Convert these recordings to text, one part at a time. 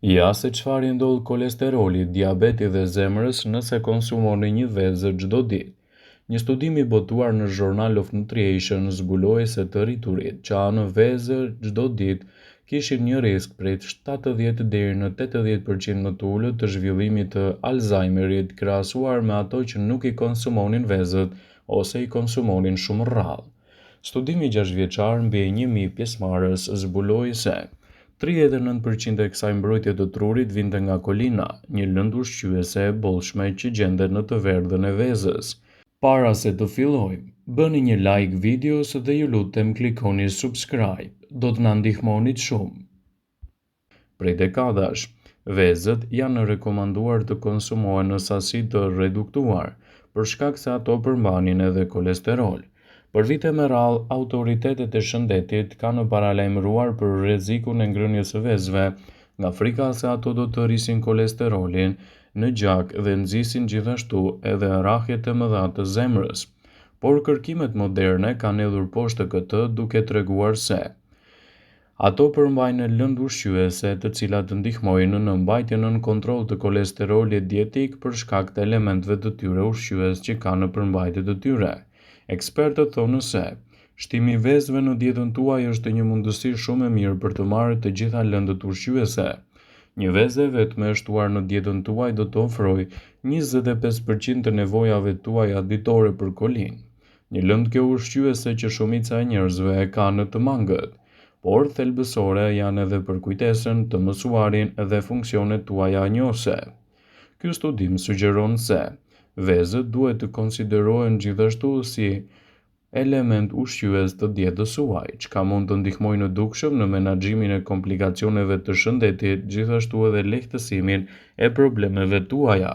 Ja se çfarë i ndodh kolesterolit, diabetit dhe zemrës nëse konsumoni një vezë çdo ditë. Një studim i botuar në Journal of Nutrition zbuloi se të rriturit që hanë vezë çdo ditë kishin një risk prej 70 deri në 80% më të ulët të zhvillimit të Alzheimerit krahasuar me ato që nuk i konsumonin vezët ose i konsumonin shumë rrallë. Studimi 6 vjeçar mbi 1000 pjesëmarrës zbuloi se 39% e kësaj mbrojtje të trurit vinte nga kolina, një lëndë ushqyese e bollshme që gjendet në të verdhën e vezës. Para se të fillojmë, bëni një like videos dhe ju lutem klikoni subscribe, do të na ndihmonit shumë. Prej dekadash, vezët janë rekomanduar të konsumohen në sasi të reduktuar, për shkak se ato përmbanin edhe kolesterol. Për vite me radhë, autoritetet e shëndetit kanë paralajmëruar për rrezikun e ngrënies së vezëve, nga frika se ato do të rrisin kolesterolin në gjak dhe nxisin gjithashtu edhe rrahjet e mëdha të zemrës. Por kërkimet moderne kanë hedhur poshtë këtë duke treguar se ato përmbajnë lëndë ushqyese të cilat ndihmojnë në mbajtjen nën kontroll të kolesterolit dietik për shkak të elementëve të tyre ushqyes që kanë në përmbajtje të tyre. Ekspertët thonë se shtimi i vezëve në dietën tuaj është një mundësi shumë e mirë për të marrë të gjitha lëndët ushqyese. Një vezë e vetme e shtuar në dietën tuaj do të ofrojë 25% të nevojave tuaja ditore për kolinë. Një lëndë kjo ushqyese që shumica e njerëzve e kanë në të mangët, por thelbësore janë edhe për kujtesën, të mësuarin dhe funksionet tuaja njohëse. Ky studim sugjeron se vezët duhet të konsiderohen gjithashtu si element ushqyes të dietës suaj, çka mund të ndihmojë në dukshëm në menaxhimin e komplikacioneve të shëndetit, gjithashtu edhe lehtësimin e problemeve tuaja.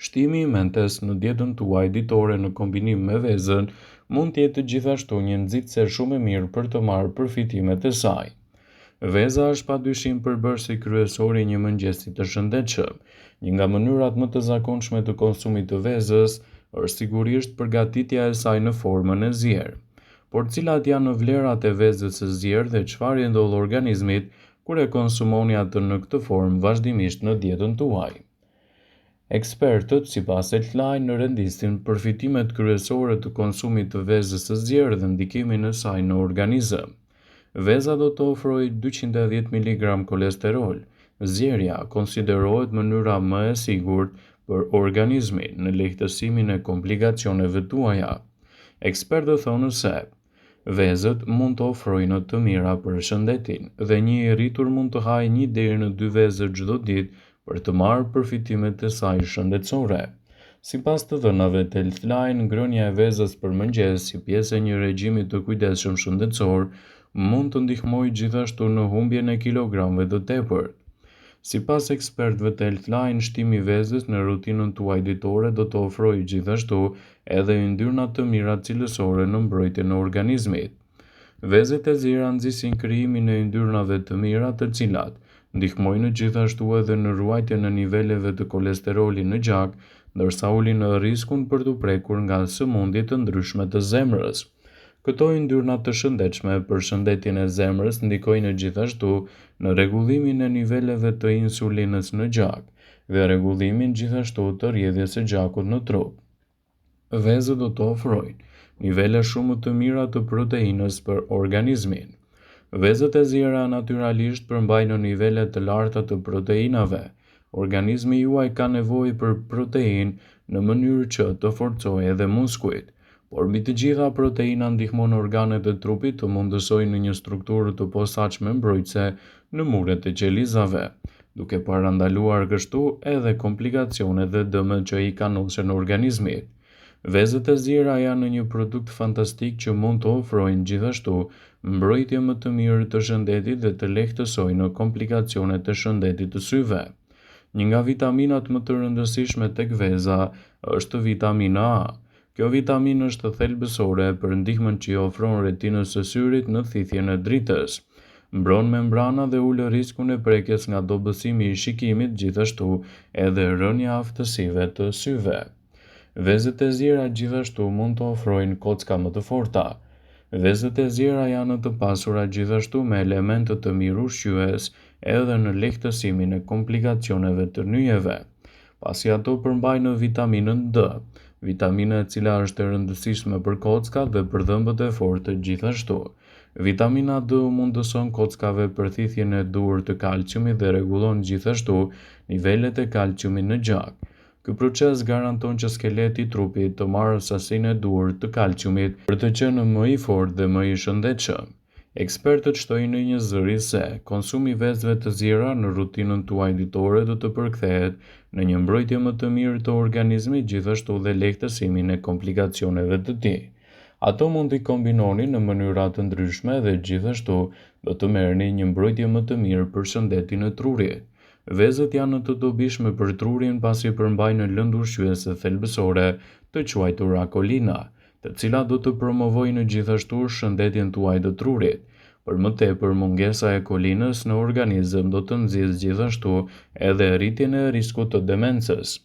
Shtimi i mentes në dietën tuaj ditore në kombinim me vezën mund të jetë gjithashtu një nxitse shumë e mirë për të marrë përfitimet e saj. Veza është padyshim përbërësi kryesor i një mëngjesi të shëndetshëm. Një nga mënyrat më të zakonshme të konsumit të vezës është sigurisht përgatitja e saj në formën e zier. Por cilat janë vlerat e vezës së zier dhe çfarë i ndodh organizmit kur e konsumoni atë në këtë formë vazhdimisht në dietën tuaj? Ekspertët, sipas Healthline, rendisin përfitimet kryesore të konsumit të vezës së zier dhe ndikimin e saj në organizëm. Veza do të ofrojë 210 mg kolesterol. Zierja konsiderohet mënyra më e sigurt për organizmin në lehtësimin e komplikacioneve tuaja. Ekspertët thonë se vezët mund të ofrojnë të mira për shëndetin dhe një i rritur mund të hajë 1 deri në 2 vezë çdo ditë për të marrë përfitimet e saj shëndetësore. Sipas të dhënave të Healthline, ngrënia e vezës për mëngjes si pjesë e një regjimi të kujdesshëm shëndetësor mund të ndihmojë gjithashtu në humbjen e kilogramëve të tepërt. Sipas ekspertëve të Healthline, shtimi i vezës në rutinën tuaj ditore do të ofrojë gjithashtu edhe yndyrna të mira cilësore në mbrojtjen e organizmit. Vezët e ziera nxisin krijimin e yndyrnave të mira, të cilat ndihmojnë gjithashtu edhe në ruajtjen e niveleve të kolesterolit në gjak, ndërsa ulin riskun për të prekur nga sëmundje të ndryshme të zemrës. Këto yndyrna të shëndetshme për shëndetin e zemrës ndikojnë gjithashtu në rregullimin e niveleve të insulinës në gjak dhe rregullimin gjithashtu të rrjedhjes së gjakut në trup. Vezët do të ofrojnë nivele shumë të mira të proteinës për organizmin. Vezët e ziera natyralisht përmbajnë nivele të larta të proteinave. Organizmi juaj ka nevojë për proteinë në mënyrë që të forcojë edhe muskujt. Por mbi të gjitha, proteina ndihmon organet e trupit të mundësojnë një strukturë të posaçme mbrojtëse në muret e qelizave, duke parandaluar kështu edhe komplikacionet dhe dëmet që i kanosen organizmit. Vezët e ziera janë një produkt fantastik që mund të ofrojnë gjithashtu mbrojtje më të mirë të shëndetit dhe të lehtësojnë komplikacionet të shëndetit të syve. Një nga vitaminat më të rëndësishme tek veza është vitamina A. Kjo vitaminë është thelbësore për ndihmën që i ofron retinës së syrit në thithjen e dritës. Mbron membrana dhe ul riskun e prekjes nga dobësimi i shikimit, gjithashtu edhe rënja e aftësive të syve. Vezët e ziera gjithashtu mund të ofrojnë kocka më të forta. Vezët e ziera janë të pasura gjithashtu me elemente të mirë ushqyes, edhe në lehtësimin e komplikacioneve të nyjeve. Pasi ato përmbajnë vitaminën D, vitamina e cila është e rëndësishme për kockat dhe për dhëmbët e fortë gjithashtu. Vitamina D mundëson kockave përthithjen e duhur të kalciumit dhe rregullon gjithashtu nivelet e kalciumit në gjak. Ky proces garanton që skeleti i trupit të marrë sasinë e duhur të kalciumit për të qenë më i fortë dhe më i shëndetshëm. Ekspertët shtojnë në një zëri se konsumi i vezëve të zjera në rutinën tuaj ditore do të përkthehet në një mbrojtje më të mirë të organizmit, gjithashtu dhe lehtësimin e komplikacioneve të tij. Ato mund t'i kombinoni në mënyra të ndryshme dhe gjithashtu do të merrni një mbrojtje më të mirë për shëndetin e trurit. Vezët janë të dobishme për trurin pasi përmbajnë lëndë ushqyese thelbësore të quajtur akolina, të cilat do të promovojnë gjithashtu shëndetin tuaj të trurit. Për më tepër, mungesa e kolinës në organizëm do të nxjisë gjithashtu edhe rritjen e riskut të demencës.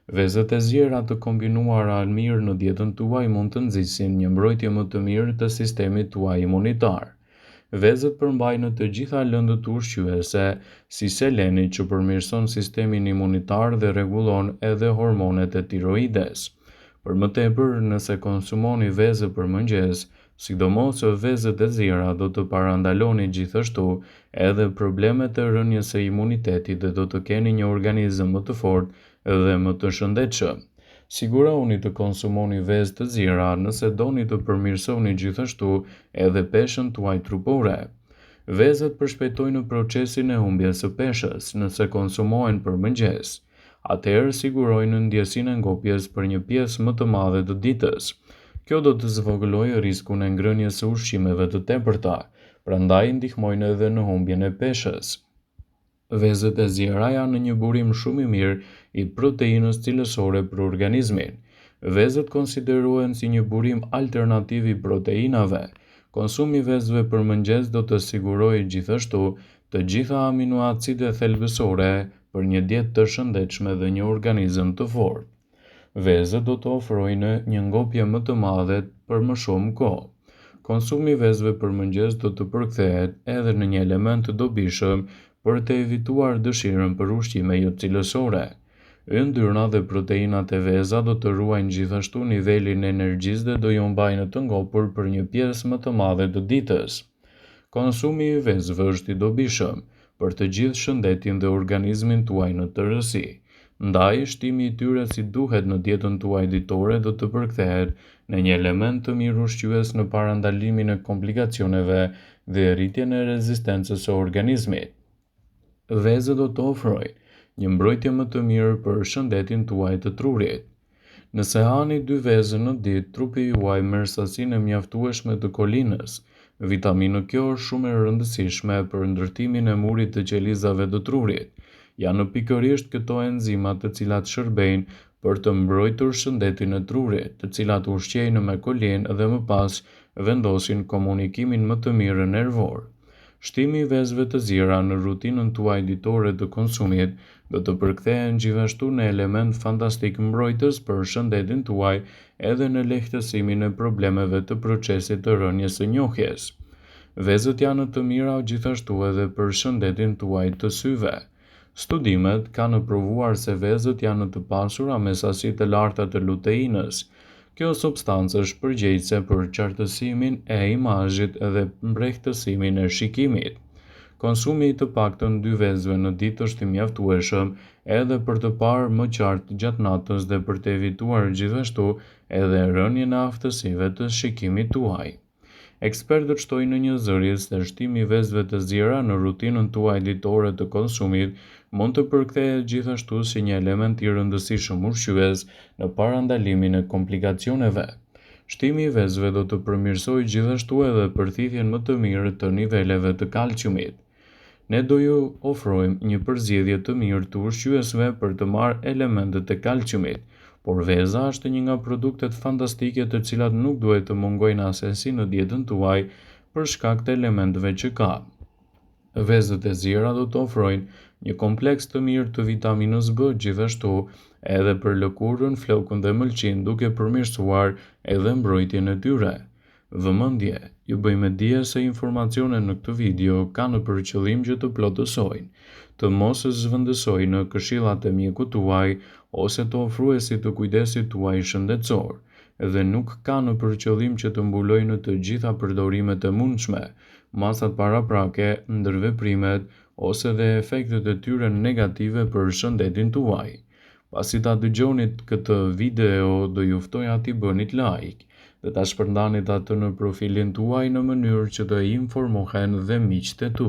Vezët e zjera të kombinuara mirë në dietën tuaj mund të nxisin një mbrojtje më të mirë të sistemit tuaj imunitar. Vezët përmbajnë të gjitha lëndët ushqyese, si seleni që përmirëson sistemin imunitar dhe rregullon edhe hormonet e tiroides. Për më tepër, nëse konsumoni vezë për mëngjes, sidomos vezët e zjera, do të parandaloni gjithashtu edhe problemet e rënies së imunitetit dhe do të keni një organizëm më të fortë dhe më të shëndetshëm. Sigurohuni të konsumoni vezë të zjera nëse doni të përmirësoni gjithashtu edhe peshën tuaj trupore. Vezët përshpejtojnë procesin e humbjes së peshës nëse konsumohen për mëngjes. Atëherë sigurojnë ndjesinë e ngopjes për një pjesë më të madhe të ditës. Kjo do të zvogëlojë riskun e ngrënies së ushqimeve të tepërta, prandaj ndihmojnë edhe në humbjen e peshës. Vezët e zjera janë një burim shumë i mirë i proteinës cilësore për organizmin. Vezët konsiderohen si një burim alternativ i proteinave. Konsumi i vezëve për mëngjes do të sigurojë gjithashtu të gjitha aminoacidet thelbësore për një dietë të shëndetshme dhe një organizëm të fortë. Vezët do të ofrojnë një ngopje më të madhe për më shumë kohë. Konsumi i vezëve për mëngjes do të përkthehet edhe në një element të dobishëm për të evituar dëshirën për ushqime jo cilësore. Yndyrna dhe proteinat e vezëve do të ruajnë gjithashtu nivelin e energjisë dhe do ju mbajnë të ngopur për një pjesë më të madhe të ditës. Konsumi i vezëve është i dobishëm për të gjithë shëndetin dhe organizmin tuaj në tërësi. Ndaj, shtimi i tyre si duhet në dietën tuaj ditore do të përkthehet në një element të mirë ushqyes në parandalimin e komplikacioneve dhe rritjen e rezistencës së organizmit. Vezët do të ofrojnë një mbrojtje më të mirë për shëndetin tuaj të trurit. Nëse hani 2 vezë në ditë, trupi juaj merr sasinë e mjaftueshme të kolinës. Vitaminë kjo është shumë e rëndësishme për ndërtimin e murit të qelizave të trurit. Janë pikërisht këto enzimat të cilat shërbejnë për të mbrojtur shëndetin e trurit, të cilat ushqejnë me kolinë dhe më pas vendosin komunikimin më të mirë nervor. Shtimi i vezëve të zjera në rutinën tuaj ditore të konsumit do të përkthehen gjithashtu në element fantastik mbrojtës për shëndetin tuaj edhe në lehtësimin e problemeve të procesit të rënies së njohjes. Vezët janë të mira gjithashtu edhe për shëndetin tuaj të syve. Studimet kanë provuar se vezët janë të pasura me sasi të larta të luteinës. Kjo substancë është përgjegjëse për qartësimin e imazhit dhe mbrehtësimin e shikimit. Konsumi i të paktën 2 vezëve në ditë është i mjaftueshëm edhe për të parë më qartë gjatë natës dhe për të evituar gjithashtu edhe rënien e aftësive të shikimit tuaj. Ekspertët shtojnë në një zëri se shtimi i vezëve të zjera në rutinën tuaj ditore të konsumit mund të përkthehet gjithashtu si një element i rëndësishëm ushqyes në parandalimin e komplikacioneve. Shtimi i vezëve do të përmirësojë gjithashtu edhe përthithjen më të mirë të niveleve të kalciumit. Ne do ju ofrojmë një përzgjedhje të mirë të ushqyesve për të marrë elementet e kalciumit, por veza është një nga produktet fantastike të cilat nuk duhet të mungojnë asesi në dietën tuaj për shkak të elementeve që ka. Vezët e zjera do të ofrojnë një kompleks të mirë të vitaminës B gjithashtu edhe për lëkurën, flokun dhe mëlçin duke përmirësuar edhe mbrojtjen e tyre. Vëmendje, ju bëjmë dije se informacionet në këtë video kanë për qëllim që të plotësojnë, të mos zhvendësojnë në këshillat e mjekut tuaj ose të ofruesit të kujdesit tuaj shëndetësor, dhe nuk kanë për qëllim që të mbulojnë të gjitha përdorimet e mundshme, masat paraprake, ndërveprimet ose dhe efektet e tyre negative për shëndetin tuaj. Pasi ta dëgjoni këtë video, do ju ftoja t'i bënit like dhe ta shpërndanit atë në profilin tuaj në mënyrë që të informohen dhe miqtë e tu.